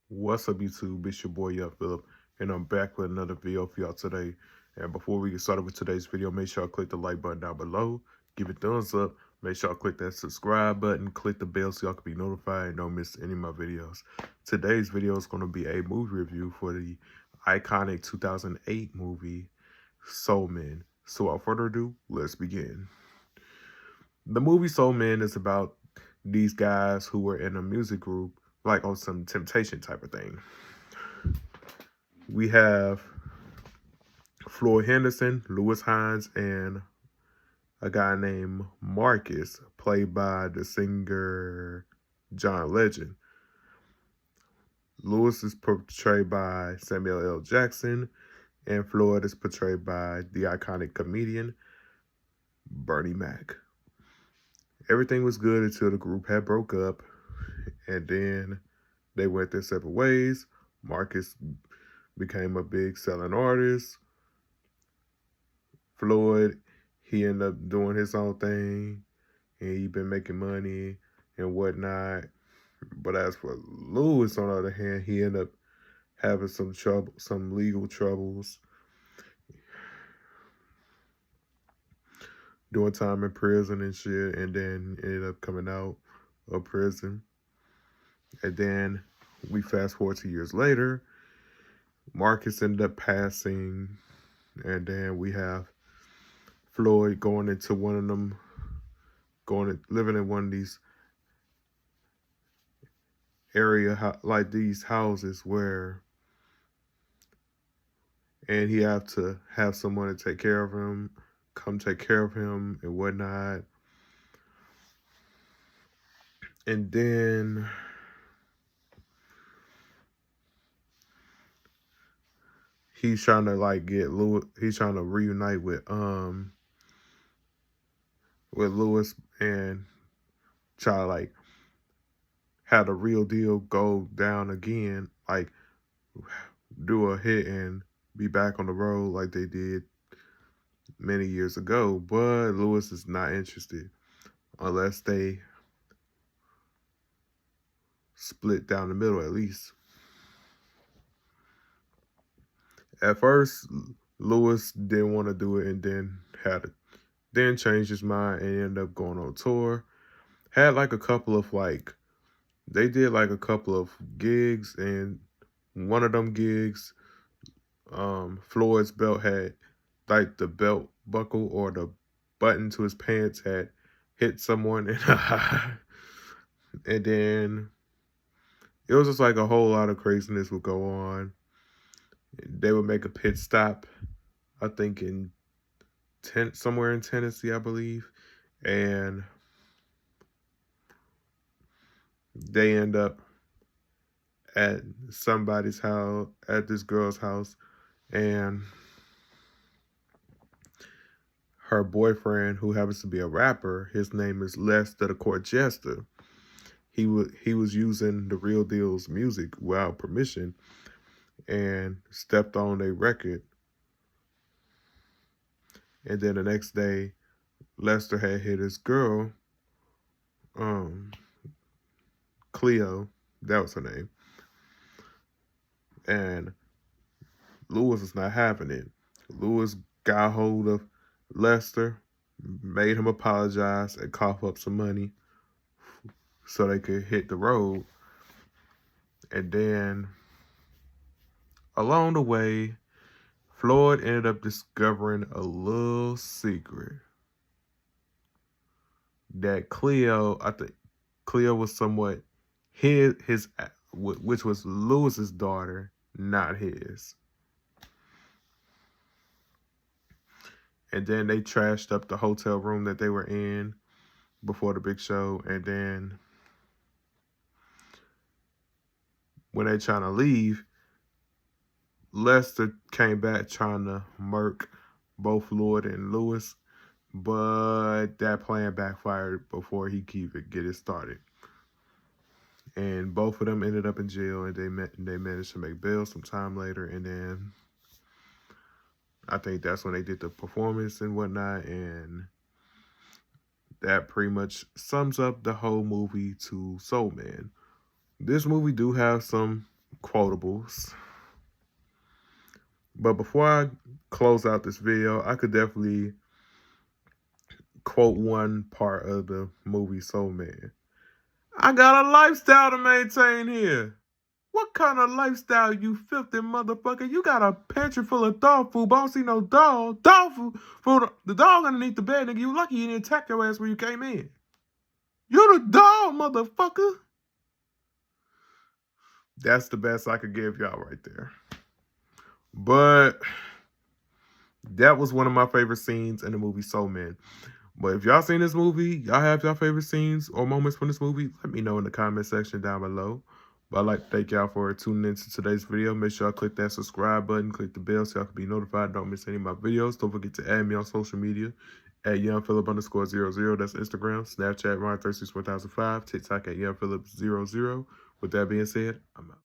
What's up, YouTube? It's your boy, Young Phillip, and I'm back with another video for y'all today. And before we get started with today's video, make sure y'all click the like button down below, give it a thumbs up, make sure y'all click that subscribe button, click the bell so y'all can be notified and don't miss any of my videos. Today's video is going to be a movie review for the iconic 2008 movie, Soul Man. So without further ado, let's begin. The movie Soul Man is about these guys who were in a music group, like on some Temptation type of thing. We have Floyd Henderson, Lewis Hines, and a guy named Marcus, played by the singer John Legend. Lewis is portrayed by Samuel L. Jackson, and Floyd is portrayed by the iconic comedian Bernie Mac. Everything was good until the group had broke up, and then they went their separate ways. Marcus became a big selling artist. Floyd, he ended up doing his own thing, and he been making money and whatnot. But as for Lewis, on the other hand, he ended up having some legal troubles, doing time in prison and shit, and then ended up coming out of prison. And then we fast forward 2 years later, Marcus ended up passing, and then we have Floyd going into one of them, living in one of these like these houses where, and he have to have someone to take care of him, come take care of him and whatnot. And then he's trying to like get Lewis, he's trying to reunite with Lewis and try to like have the real deal go down again, like do a hit and be back on the road like they did many years ago. But Lewis is not interested unless they split down the middle at least. At first, Lewis didn't want to do it, and then changed his mind and ended up going on tour. Had like a couple of they did like a couple of gigs, and one of them gigs, Floyd's belt had like the belt buckle or the button to his pants had hit someone in the eye. And then it was just like a whole lot of craziness would go on. They would make a pit stop, I think somewhere in Tennessee, I believe, and they end up at somebody's house, at this girl's house, and her boyfriend, who happens to be a rapper, his name is Lester the Court Jester. He was using the Real Deal's music without permission and stepped on a record. And then the next day, Lester had hit his girl, Cleo, that was her name. And Lewis was not having it. Lewis got hold of Lester, made him apologize and cough up some money so they could hit the road. And then along the way, Floyd ended up discovering a little secret that I think Cleo was somewhat his, which was Lewis's daughter, not his. And then they trashed up the hotel room that they were in before the big show. And then when they trying to leave, Lester came back trying to murk both Floyd and Lewis, but that plan backfired before he could even get it started. And both of them ended up in jail, and they managed to make bail some time later. And then I think that's when they did the performance and whatnot, and that pretty much sums up the whole movie to Soul Man. This movie do have some quotables. But before I close out this video, I could definitely quote one part of the movie Soul Man. I got a lifestyle to maintain here. What kind of lifestyle, you filthy motherfucker? You got a pantry full of dog food, but I don't see no dog. Dog food. The dog underneath the bed, nigga. You lucky he didn't attack your ass when you came in. You the dog, motherfucker. That's the best I could give y'all right there. But that was one of my favorite scenes in the movie Soul Man. But if y'all seen this movie, y'all have y'all favorite scenes or moments from this movie, let me know in the comment section down below. But I'd like to thank y'all for tuning into today's video. Make sure y'all click that subscribe button, click the bell so y'all can be notified. Don't miss any of my videos. Don't forget to add me on social media at YoungPhilip_00. That's Instagram, Snapchat, Ron361005, TikTok at YoungPhilip00. With that being said, I'm out.